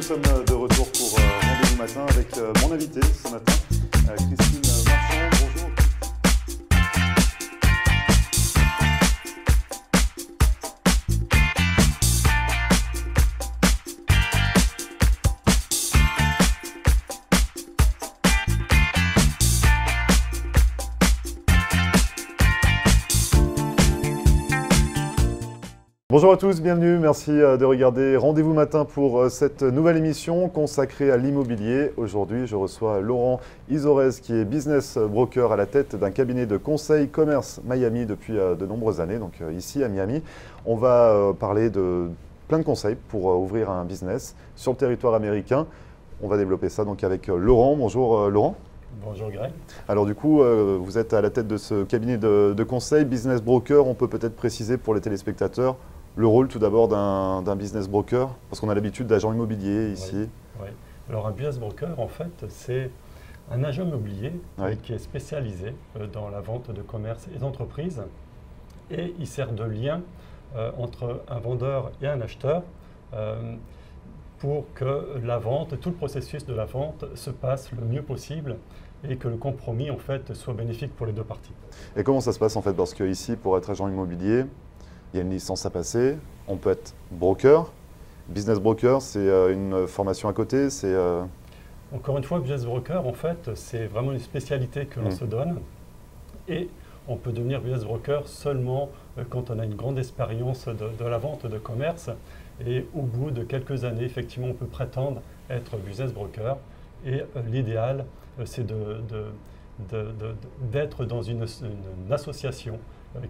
sommes de retour pour Rendez-vous Matin avec mon invité ce matin, Christine Marchand. Bonjour. Bonjour à tous, bienvenue, merci de regarder Rendez-vous Matin pour cette nouvelle émission consacrée à l'immobilier. Aujourd'hui, je reçois Laurent Izorez qui est business broker à la tête d'un cabinet de conseil commerce Miami depuis de nombreuses années. Donc ici à Miami, on va parler de plein de conseils pour ouvrir un business sur le territoire américain. On va développer ça donc avec Laurent. Bonjour Laurent. Bonjour Greg. Alors du coup, vous êtes à la tête de ce cabinet de conseil, business broker. On peut peut-être préciser pour les téléspectateurs le rôle tout d'abord d'un business broker, parce qu'on a l'habitude d'agent immobilier ici. Oui. Alors un business broker, en fait, c'est un agent immobilier qui est spécialisé dans la vente de commerce et d'entreprise, et il sert de lien entre un vendeur et un acheteur pour que la vente, tout le processus de la vente se passe le mieux possible et que le compromis en fait soit bénéfique pour les deux parties. Et comment ça se passe en fait? Parce qu'ici, pour être agent immobilier, il y a une licence à passer, on peut être broker. Business broker, c'est une formation à côté, c'est… Encore une fois, business broker, en fait, c'est vraiment une spécialité que l'on se donne. Et on peut devenir business broker seulement quand on a une grande expérience de la vente de commerce. Et au bout de quelques années, effectivement, on peut prétendre être business broker. Et l'idéal, c'est d'être dans une association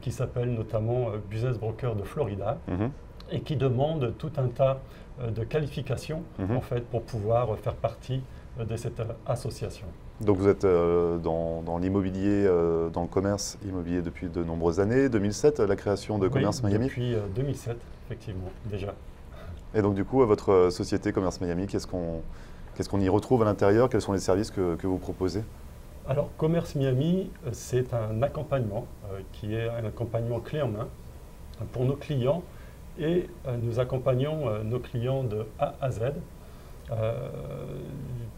qui s'appelle notamment Business Broker de Florida et qui demande tout un tas de qualifications en fait, pour pouvoir faire partie de cette association. Donc vous êtes dans l'immobilier, dans le commerce immobilier depuis de nombreuses années, 2007, la création de Commerce Miami? Depuis 2007, effectivement, déjà. Et donc du coup, votre société Commerce Miami, qu'est-ce qu'on y retrouve à l'intérieur? Quels sont les services que vous proposez? Alors, Commerce Miami, c'est un accompagnement qui est un accompagnement clé en main pour nos clients et nous accompagnons nos clients de A à Z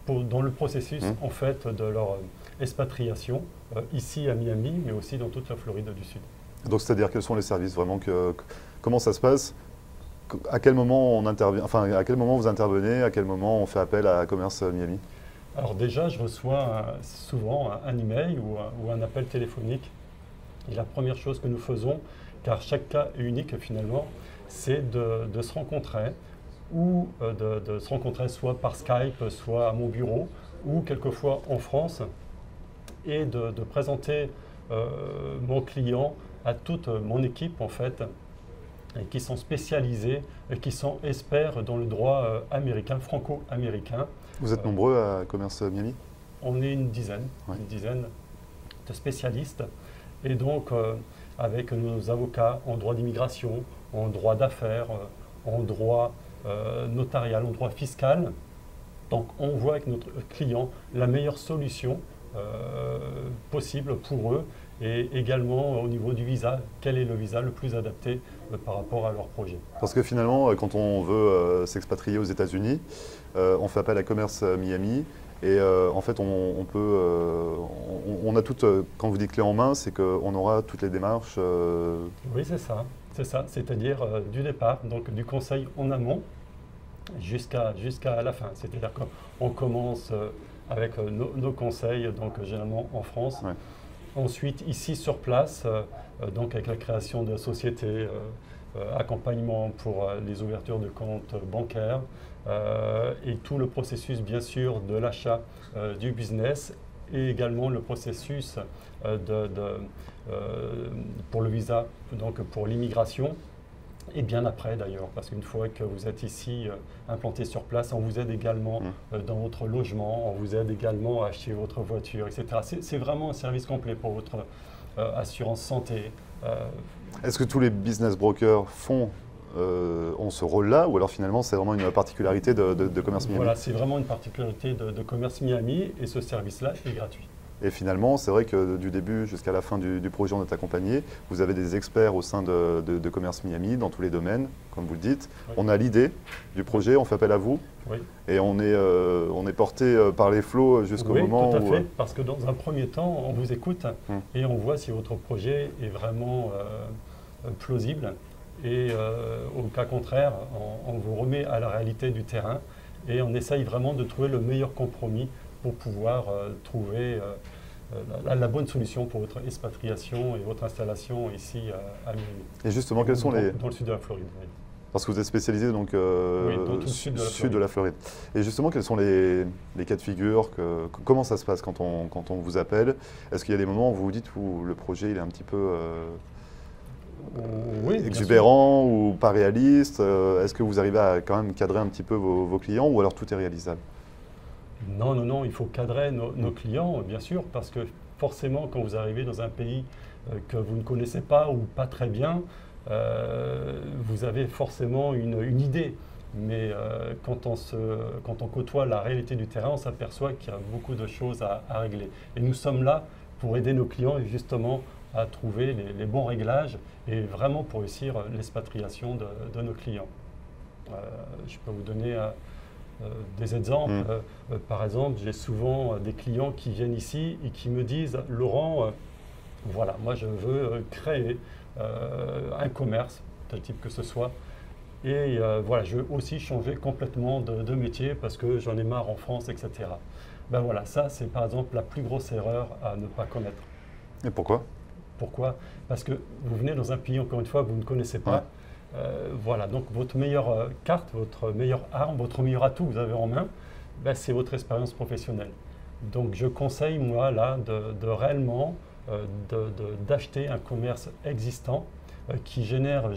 dans le processus en fait de leur expatriation ici à Miami, mais aussi dans toute la Floride du Sud. Donc, c'est-à-dire quels sont les services vraiment comment ça se passe? À quel moment on intervient, enfin, à quel moment vous intervenez? À quel moment on fait appel à Commerce Miami? Alors déjà, je reçois souvent un email ou un appel téléphonique. Et la première chose que nous faisons, car chaque cas est unique finalement, c'est de se rencontrer ou de se rencontrer soit par Skype, soit à mon bureau, ou quelquefois en France, et de présenter mon client à toute mon équipe en fait, et qui sont spécialisés, et qui sont experts dans le droit américain, franco-américain. Vous êtes nombreux à Commerce Miami? On est une dizaine de spécialistes. Et donc, avec nos avocats en droit d'immigration, en droit d'affaires, en droit notarial, en droit fiscal, donc on voit avec notre client la meilleure solution possible pour eux et également au niveau du visa, quel est le visa le plus adapté par rapport à leur projet. Parce que finalement, quand on veut s'expatrier aux États-Unis, on fait appel à Commerce Miami et en fait on a toutes, quand vous dites clé en main, c'est qu'on aura toutes les démarches. Oui, c'est ça, c'est-à-dire du départ, donc du conseil en amont jusqu'à la fin. C'est-à-dire qu'on commence avec nos conseils, donc généralement en France. Ouais. Ensuite, ici sur place, donc avec la création de sociétés, accompagnement pour les ouvertures de comptes bancaires et tout le processus, bien sûr, de l'achat du business et également le processus pour le visa, donc pour l'immigration. Et bien après d'ailleurs, parce qu'une fois que vous êtes ici implanté sur place, on vous aide également dans votre logement, on vous aide également à acheter votre voiture, etc. C'est vraiment un service complet pour votre assurance santé. Est-ce que tous les business brokers ont ce rôle-là, ou alors finalement c'est vraiment une particularité de Commerce Miami? Voilà, c'est vraiment une particularité de Commerce Miami et ce service-là est gratuit. Et finalement, c'est vrai que du début jusqu'à la fin du projet, on est accompagné. Vous avez des experts au sein de Commerce Miami dans tous les domaines, comme vous le dites. Oui. On a l'idée du projet, on fait appel à vous. Oui. Et on est porté par les flots jusqu'au moment où… Oui, tout à fait, parce que dans un premier temps, on vous écoute et on voit si votre projet est vraiment plausible. Et au cas contraire, on vous remet à la réalité du terrain et on essaye vraiment de trouver le meilleur compromis pour pouvoir trouver la bonne solution pour votre expatriation et votre installation ici à Miami. Et justement, quels sont les… Dans le sud de la Floride, oui. Parce que vous êtes spécialisé donc Oui, dans tout le sud de la Floride. Et justement, quels sont les cas de figure comment ça se passe quand on vous appelle? Est-ce qu'il y a des moments où vous vous dites où le projet il est un petit peu oui, exubérant ou pas réaliste? Est-ce que vous arrivez à quand même cadrer un petit peu vos clients ou alors tout est réalisable? Non, il faut cadrer nos clients, bien sûr, parce que forcément, quand vous arrivez dans un pays que vous ne connaissez pas ou pas très bien, vous avez forcément une idée. Mais quand on côtoie la réalité du terrain, on s'aperçoit qu'il y a beaucoup de choses à régler. Et nous sommes là pour aider nos clients justement à trouver les bons réglages et vraiment pour réussir l'expatriation de nos clients. Je peux vous donner des exemples. Par exemple, j'ai souvent des clients qui viennent ici et qui me disent « Laurent, voilà, moi je veux créer un commerce, tel type que ce soit, et voilà, je veux aussi changer complètement de métier parce que j'en ai marre en France, etc. » Ben voilà, ça c'est par exemple la plus grosse erreur à ne pas commettre. Et pourquoi? Pourquoi? Parce que vous venez dans un pays, encore une fois, que vous ne connaissez pas. Voilà, donc votre meilleure carte, votre meilleure arme, votre meilleur atout que vous avez en main, ben, c'est votre expérience professionnelle. Donc je conseille, moi, là, de réellement d'acheter un commerce existant qui génère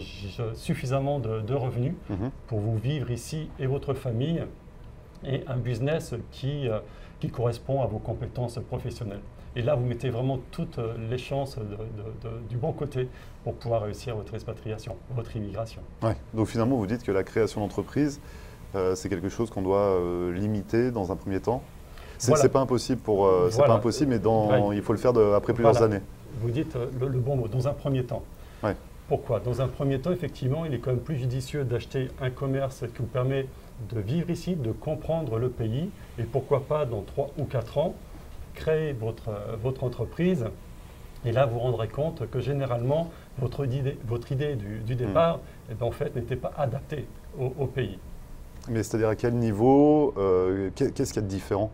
suffisamment de revenus pour vous vivre ici et votre famille, et un business qui correspond à vos compétences professionnelles. Et là, vous mettez vraiment toutes les chances du bon côté pour pouvoir réussir votre expatriation, votre immigration. Ouais. Donc finalement, vous dites que la création d'entreprise, c'est quelque chose qu'on doit limiter dans un premier temps. C'est pas impossible c'est pas impossible, mais il faut le faire après plusieurs années. Vous dites le bon mot, dans un premier temps. Ouais. Pourquoi? Dans un premier temps, effectivement, il est quand même plus judicieux d'acheter un commerce qui vous permet de vivre ici, de comprendre le pays, et pourquoi pas dans 3 ou 4 ans, créer votre entreprise. Et là, vous vous rendrez compte que généralement, votre idée du départ, eh bien, en fait, n'était pas adaptée au pays. Mais c'est-à-dire à quel niveau, qu'est-ce qu'il y a de différent?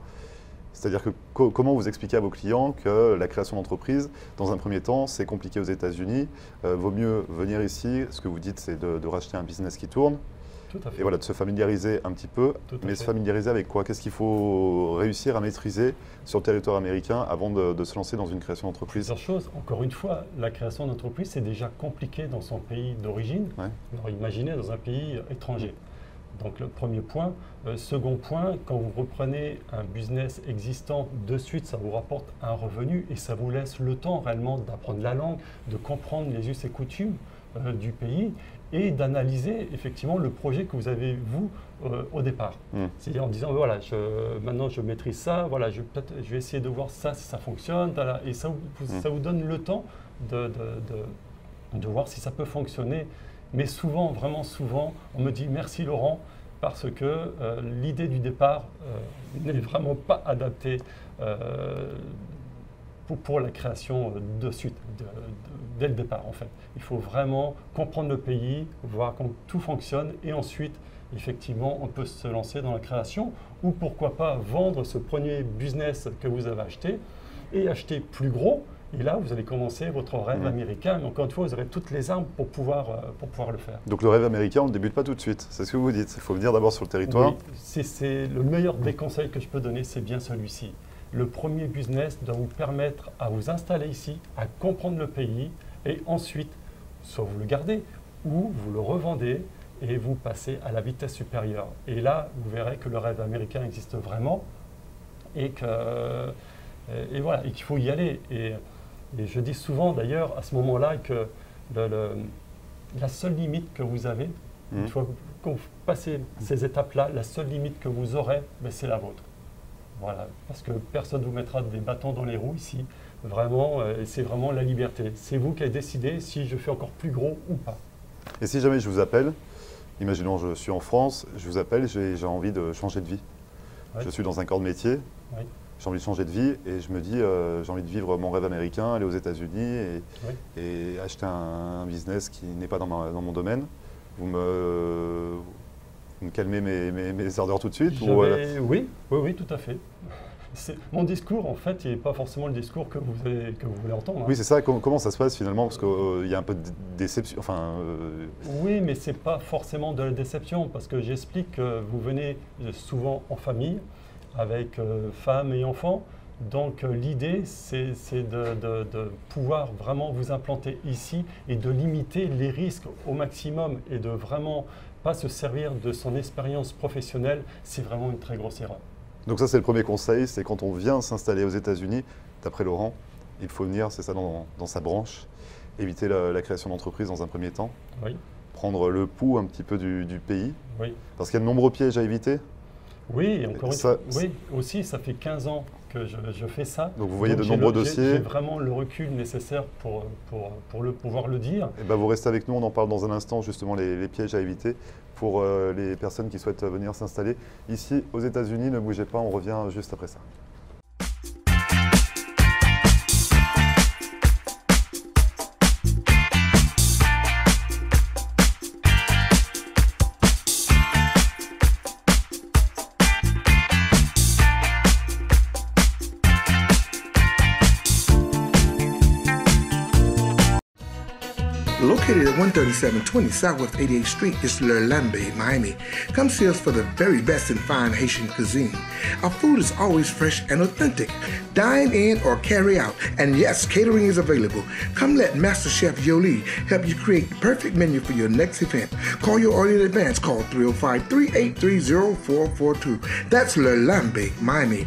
C'est-à-dire que comment vous expliquez à vos clients que la création d'entreprise, dans un premier temps, c'est compliqué aux États-Unis, vaut mieux venir ici, ce que vous dites, c'est de racheter un business qui tourne, Tout à fait. et voilà, de se familiariser un petit peu, mais se familiariser avec quoi? Qu'est-ce qu'il faut réussir à maîtriser sur le territoire américain avant de se lancer dans une création d'entreprise? Plusieurs choses. Encore une fois, la création d'entreprise, c'est déjà compliqué dans son pays d'origine. Ouais. Alors imaginez dans un pays étranger. Donc le premier point. Second point, quand vous reprenez un business existant, de suite, ça vous rapporte un revenu et ça vous laisse le temps réellement d'apprendre la langue, de comprendre les us et coutumes du pays et d'analyser effectivement le projet que vous avez, vous, au départ. C'est-à-dire en disant, voilà, maintenant je maîtrise ça, voilà, je vais essayer de voir ça, si ça fonctionne, et ça vous donne le temps de voir si ça peut fonctionner. Mais souvent, vraiment souvent, on me dit merci Laurent, parce que l'idée du départ n'est vraiment pas adaptée pour la création de suite, dès le départ en fait. Il faut vraiment comprendre le pays, voir comment tout fonctionne et ensuite, effectivement, on peut se lancer dans la création ou pourquoi pas vendre ce premier business que vous avez acheté et acheter plus gros. Et là, vous allez commencer votre rêve américain. Mais encore une fois, vous aurez toutes les armes pour pouvoir le faire. Donc le rêve américain, on ne le débute pas tout de suite. C'est ce que vous dites. Il faut venir d'abord sur le territoire. Oui, c'est le meilleur des conseils que je peux donner, c'est bien celui-ci. Le premier business doit vous permettre à vous installer ici, à comprendre le pays, et ensuite, soit vous le gardez, ou vous le revendez, et vous passez à la vitesse supérieure. Et là, vous verrez que le rêve américain existe vraiment, et voilà, et qu'il faut y aller. Et je dis souvent d'ailleurs à ce moment-là que la seule limite que vous avez, une fois que vous passez ces étapes-là, la seule limite que vous aurez, c'est la vôtre. Voilà, parce que personne ne vous mettra des bâtons dans les roues ici. Vraiment, c'est vraiment la liberté. C'est vous qui avez décidé si je fais encore plus gros ou pas. Et si jamais je vous appelle, imaginons je suis en France, je vous appelle, j'ai envie de changer de vie. Ouais. Je suis dans un corps de métier, Oui. j'ai envie de changer de vie et je me dis j'ai envie de vivre mon rêve américain, aller aux États-Unis et acheter un business qui n'est pas dans mon domaine. Vous me calmez mes ardeurs tout de suite Oui, tout à fait. Mon discours, en fait, il n'est pas forcément le discours que vous voulez entendre. Hein. Oui, c'est ça. Comment ça se passe finalement? Parce qu'il y a un peu de déception. Oui, mais ce n'est pas forcément de la déception, parce que j'explique que vous venez souvent en famille, avec femme et enfants. Donc l'idée, c'est de pouvoir vraiment vous implanter ici et de limiter les risques au maximum et de vraiment pas se servir de son expérience professionnelle. C'est vraiment une très grosse erreur. Donc ça, c'est le premier conseil, c'est quand on vient s'installer aux États-Unis, d'après Laurent, il faut venir, c'est ça, dans sa branche, éviter la création d'entreprise dans un premier temps, Oui. prendre le pouls un petit peu du pays, Oui. parce qu'il y a de nombreux pièges à éviter. Oui, encore une fois. Oui, aussi, ça fait 15 ans que je fais ça. Donc vous voyez de nombreux dossiers. J'ai vraiment le recul nécessaire pour pouvoir le dire. Et ben vous restez avec nous, on en parle dans un instant, justement, les pièges à éviter pour les personnes qui souhaitent venir s'installer ici aux États-Unis. Ne bougez pas, on revient juste après ça. Located at 13720 Southwest 88th Street is L'Lambe, Miami. Come see us for the very best in fine Haitian cuisine. Our food is always fresh and authentic. Dine in or carry out. And yes, catering is available. Come let Master Chef Yoli help you create the perfect menu for your next event. Call your order in advance. Call 305-383-0442. That's L'Lambe, Miami.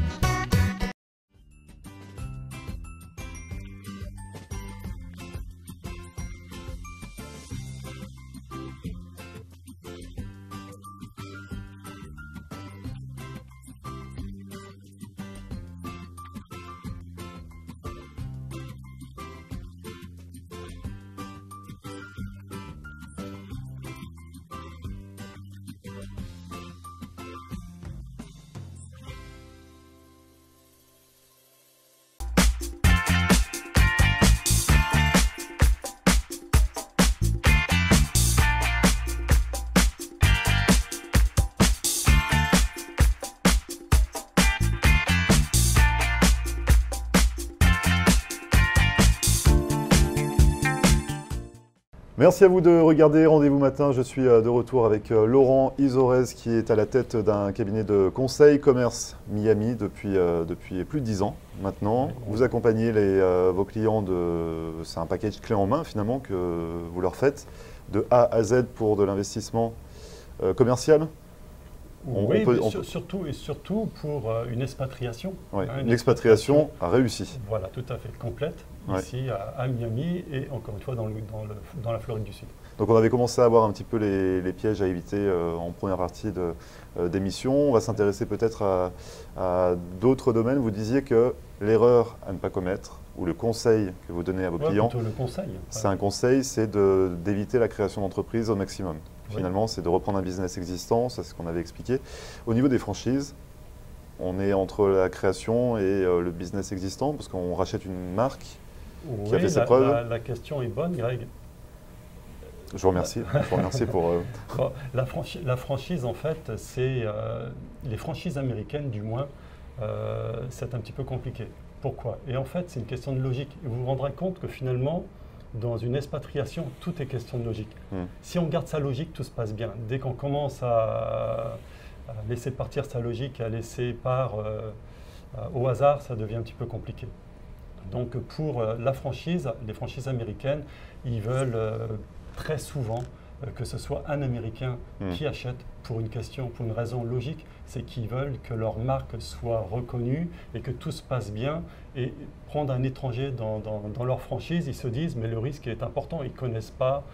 Merci à vous de regarder Rendez-vous Matin. Je suis de retour avec Laurent Izorez qui est à la tête d'un cabinet de conseil commerce Miami depuis plus de 10 ans maintenant. Vous accompagnez vos clients, c'est un package clé en main finalement que vous leur faites, de A à Z pour de l'investissement commercial. Oui, surtout pour une expatriation. Oui, une expatriation réussie. Voilà, tout à fait, complète, ici à Miami et encore une fois dans la Floride du Sud. Donc on avait commencé à voir un petit peu les pièges à éviter en première partie d'émission. On va s'intéresser peut-être à d'autres domaines. Vous disiez que l'erreur à ne pas commettre, ou le conseil que vous donnez à vos clients, le conseil. C'est un conseil, c'est d'éviter la création d'entreprise au maximum. Finalement, c'est de reprendre un business existant, ça c'est ce qu'on avait expliqué. Au niveau des franchises, on est entre la création et le business existant, parce qu'on rachète une marque qui a fait ses preuves. La question est bonne, Greg. Je vous remercie. Pour… Bon, la franchise, en fait, c'est les franchises américaines, du moins, c'est un petit peu compliqué. Pourquoi? Et en fait, c'est une question de logique. Et vous vous rendrez compte que finalement, dans une expatriation, tout est question de logique. Si on garde sa logique, tout se passe bien. Dès qu'on commence à laisser partir sa logique, à laisser part au hasard, ça devient un petit peu compliqué. Donc pour la franchise, les franchises américaines, ils veulent très souvent que ce soit un Américain qui achète pour une raison logique, c'est qu'ils veulent que leur marque soit reconnue et que tout se passe bien. Et prendre un étranger dans leur franchise, ils se disent mais le risque est important, ils ne connaissent pas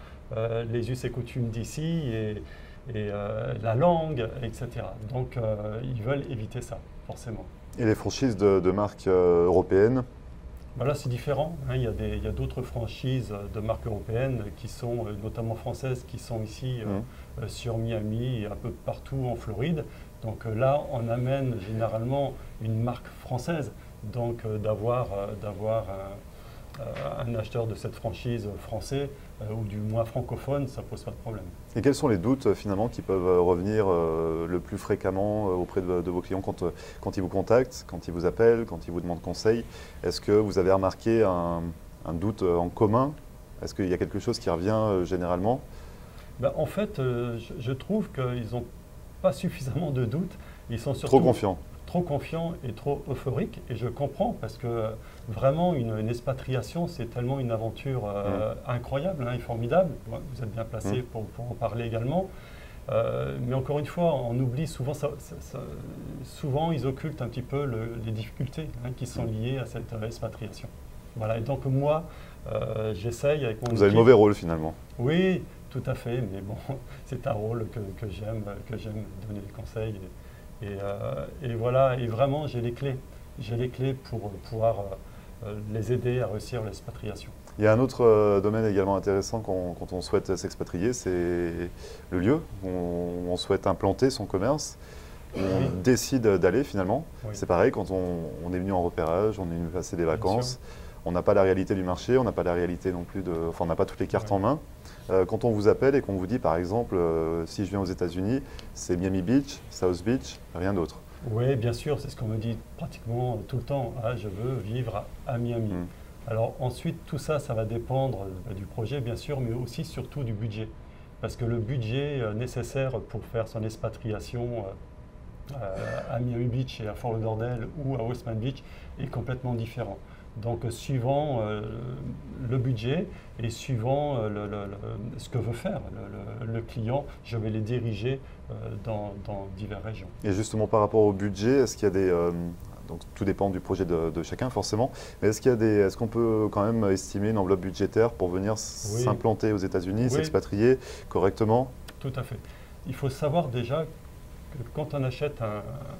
les us et coutumes d'ici et la langue, etc. Donc ils veulent éviter ça, forcément. Et les franchises de marques européennes? Là, c'est différent. Il y a d'autres franchises de marques européennes qui sont, notamment françaises, qui sont ici sur Miami et un peu partout en Floride. Donc là, on amène généralement une marque française. Donc d'avoir un acheteur de cette franchise français ou du moins francophone, ça ne pose pas de problème. Et quels sont les doutes finalement qui peuvent revenir le plus fréquemment auprès de vos clients quand ils vous contactent, quand ils vous appellent, quand ils vous demandent conseil? Est-ce que vous avez remarqué un doute en commun? Est-ce qu'il y a quelque chose qui revient généralement? En fait, je trouve qu'ils n'ont pas suffisamment de doutes. Ils sont surtout trop confiants et trop euphoriques. Et je comprends parce que vraiment, une expatriation, c'est tellement une aventure incroyable et formidable. Vous êtes bien placé pour en parler également. Mais encore une fois, on oublie souvent, souvent ils occultent un petit peu les difficultés qui sont liées à cette expatriation. Voilà. Et donc moi, j'essaye avec mon équipe. Vous avez le mauvais rôle finalement. Oui, tout à fait. Mais bon, c'est un rôle que j'aime donner des conseils. Et voilà, et vraiment j'ai les clés. J'ai les clés pour pouvoir les aider à réussir l'expatriation. Il y a un autre domaine également intéressant quand on souhaite s'expatrier, c'est le lieu où on souhaite implanter son commerce, où on décide d'aller finalement. Oui. C'est pareil, quand on est venu en repérage, on est venu passer des vacances, on n'a pas la réalité du marché, on n'a pas la réalité non plus on n'a pas toutes les cartes en main. Quand on vous appelle et qu'on vous dit par exemple, si je viens aux États-Unis, c'est Miami Beach, South Beach, rien d'autre. Oui, bien sûr, c'est ce qu'on me dit pratiquement tout le temps. Ah, je veux vivre à Miami. Alors ensuite, tout ça, ça va dépendre du projet, bien sûr, mais aussi surtout du budget. Parce que le budget nécessaire pour faire son expatriation à Miami Beach et à Fort Lauderdale ou à West Palm Beach est complètement différent. Donc suivant le budget et suivant ce que veut faire le client, je vais les diriger dans diverses régions. Et justement par rapport au budget, est-ce qu'il y a des... donc tout dépend du projet de chacun forcément, mais est-ce qu'on peut quand même estimer une enveloppe budgétaire pour venir s'implanter aux États-Unis, s'expatrier correctement? Tout à fait. Il faut savoir déjà que quand on achète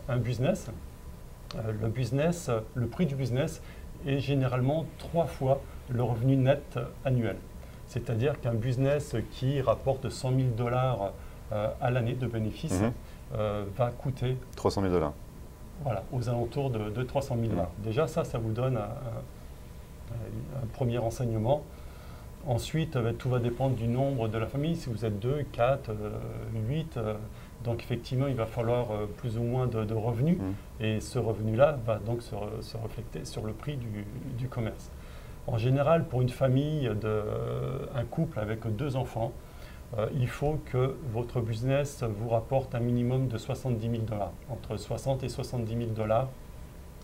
un business, le prix du business est généralement 3 fois le revenu net annuel. C'est-à-dire qu'un business qui rapporte 100 000 $ à l'année de bénéfices va coûter 300 000 $. Voilà, aux alentours de 300 000 $. Déjà, ça vous donne un premier renseignement. Ensuite, tout va dépendre du nombre de la famille. Si vous êtes 2, 4, 8, donc effectivement, il va falloir plus ou moins de revenus. Et ce revenu-là va donc se refléter sur le prix du commerce. En général, pour une famille, un couple avec 2 enfants, il faut que votre business vous rapporte un minimum de 70 000 $, entre 60 et 70 000 $,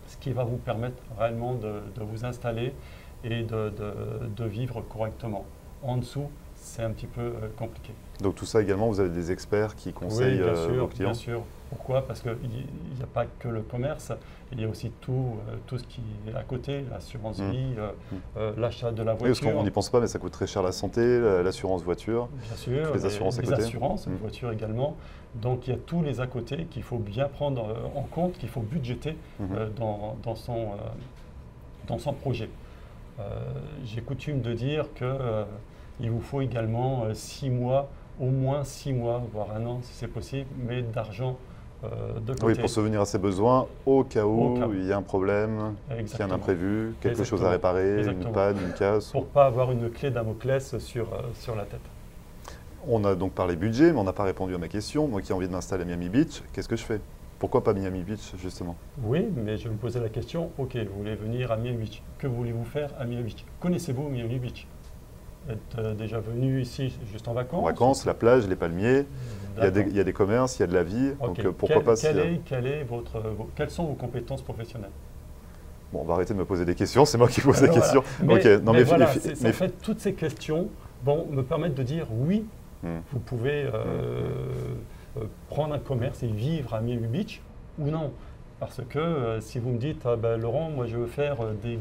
ce qui va vous permettre réellement de vous installer et de vivre correctement. En dessous, c'est un petit peu compliqué. Donc tout ça également, vous avez des experts qui conseillent vos clients? Bien sûr. Pourquoi? Parce qu'il n'y a pas que le commerce, il y a aussi tout ce qui est à côté, l'assurance vie, l'achat de la voiture. Oui, parce qu'on n'y pense pas, mais ça coûte très cher la santé, l'assurance voiture, bien sûr, toutes les assurances à côté. Les assurances, voiture également. Donc il y a tous les à côté qu'il faut bien prendre en compte, qu'il faut budgéter dans son projet. J'ai coutume de dire qu'il vous faut également 6 mois, au moins 6 mois, voire 1 an si c'est possible, mais d'argent de côté. Oui, pour subvenir à ses besoins au cas où il y a un problème, qu'il y a un imprévu, quelque chose à réparer, une panne, une casse. Pour ne pas avoir une clé Damoclès sur la tête. On a donc parlé budget, mais on n'a pas répondu à ma question. Moi qui ai envie de m'installer à Miami Beach, qu'est-ce que je fais? Pourquoi pas Miami Beach, justement? Oui, mais je vais me poser la question, ok, vous voulez venir à Miami Beach, que voulez-vous faire à Miami Beach? Connaissez-vous Miami Beach? Vous êtes déjà venu ici juste en vacances? En vacances, la plage, les palmiers, il y a des commerces, il y a de la vie, donc pourquoi pas... Quelles sont vos compétences professionnelles? Bon, on va arrêter de me poser des questions, c'est moi qui pose les questions. En fait, toutes ces questions me permettent de dire oui, vous pouvez prendre un commerce et vivre à Miami Beach ou non. Parce que si vous me dites, ah ben, Laurent, moi je veux faire des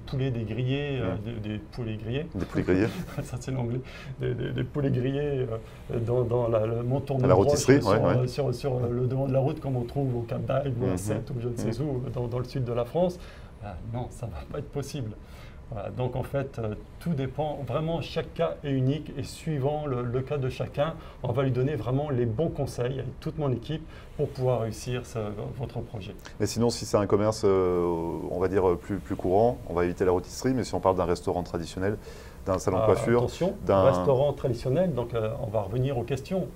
poulets grillés, des poulets grillés. Des poulets grillés. Ça c'est l'anglais. Des poulets grillés dans le monton de la rôtisserie, sur le devant de la route, comme on trouve au Cap d'Agde ou à Sète ou je ne sais où, dans le sud de la France. Non, ça ne va pas être possible. Voilà, donc en fait, tout dépend, vraiment chaque cas est unique et suivant le cas de chacun, on va lui donner vraiment les bons conseils avec toute mon équipe pour pouvoir réussir votre projet. Mais sinon, si c'est un commerce, on va dire, plus courant, on va éviter la rôtisserie, mais si on parle d'un restaurant traditionnel, d'un salon de coiffure… Attention, un restaurant traditionnel, donc on va revenir aux questions.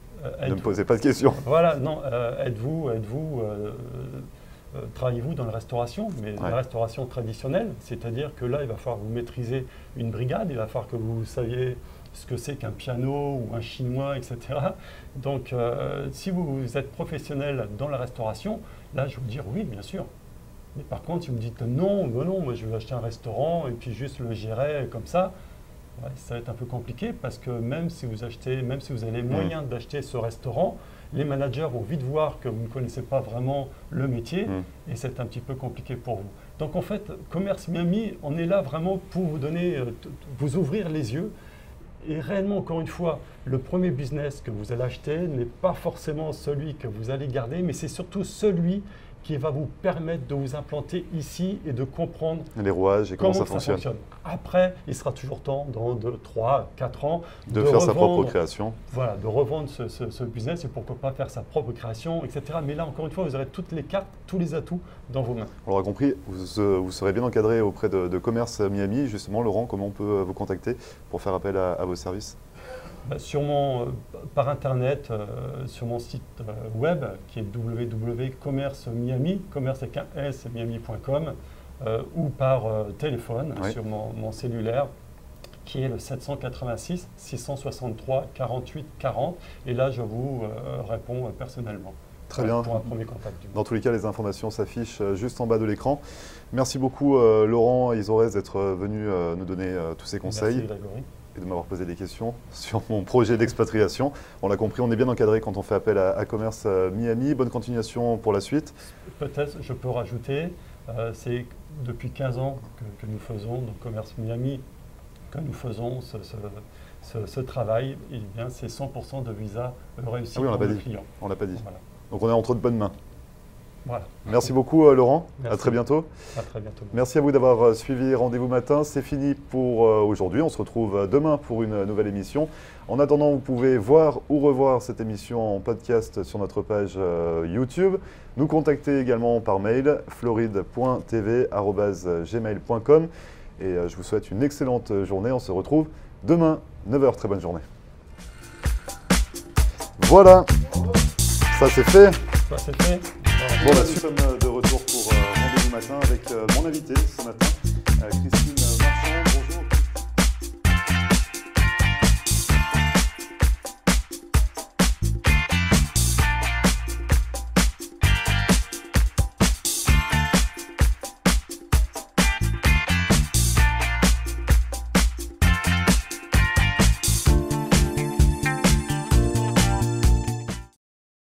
Ne me posez pas de questions. Voilà, non, travaillez-vous dans la restauration, mais la restauration traditionnelle, c'est-à-dire que là, il va falloir vous maîtriser une brigade, il va falloir que vous saviez ce que c'est qu'un piano ou un chinois, etc. Donc, si vous êtes professionnel dans la restauration, là, je vais vous dire oui, bien sûr. Mais par contre, si vous me dites non, moi je vais acheter un restaurant et puis juste le gérer comme ça, ça va être un peu compliqué parce que même si vous avez les moyens d'acheter ce restaurant, les managers vont vite voir que vous ne connaissez pas vraiment le métier et c'est un petit peu compliqué pour vous. Donc en fait, Commerce Miami, on est là vraiment pour vous donner, vous ouvrir les yeux. Et réellement, encore une fois, le premier business que vous allez acheter n'est pas forcément celui que vous allez garder, mais c'est surtout celui qui va vous permettre de vous implanter ici et de comprendre les rouages et comment ça fonctionne. Après, il sera toujours temps, dans 2, 3, 4 ans, de faire sa propre création. Voilà, de revendre ce business et pourquoi pas faire sa propre création, etc. Mais là, encore une fois, vous aurez toutes les cartes, tous les atouts dans vos mains. On l'aura compris, vous serez bien encadré auprès de Commerce Miami. Justement, Laurent, comment on peut vous contacter pour faire appel à vos services ? Par Internet, sur mon site web qui est www.commercemiami, commerce avec un S, miami.com, ou par téléphone sur mon cellulaire qui est le 786 663 48 40. Et là, je vous réponds personnellement. Très bien. Pour un premier contact. Dans tous les cas, les informations s'affichent juste en bas de l'écran. Merci beaucoup, Laurent Izorez, d'être venu nous donner tous ces conseils. Merci, Grégory. Et de m'avoir posé des questions sur mon projet d'expatriation. On l'a compris, on est bien encadré quand on fait appel à Commerce Miami. Bonne continuation pour la suite. Peut-être, je peux rajouter, c'est depuis 15 ans que nous faisons, donc Commerce Miami, que nous faisons ce travail. Et bien, c'est 100% de visa réussi pour nos clients. On ne l'a pas dit. Voilà. Donc on est entre de bonnes mains. Voilà. Merci beaucoup Laurent, Merci. À très bientôt. À très bientôt. Merci à vous d'avoir suivi Rendez-vous Matin. C'est fini pour aujourd'hui. On se retrouve demain pour une nouvelle émission. En attendant, vous pouvez voir ou revoir cette émission en podcast sur notre page YouTube. Nous contacter également par mail floride.tv@gmail.com. Et je vous souhaite une excellente journée. On se retrouve demain, 9h. Très bonne journée. Voilà, ça c'est fait. Ça c'est fait. Bon, nous sommes de retour pour Rendez-vous Matin avec mon invité ce matin, Christine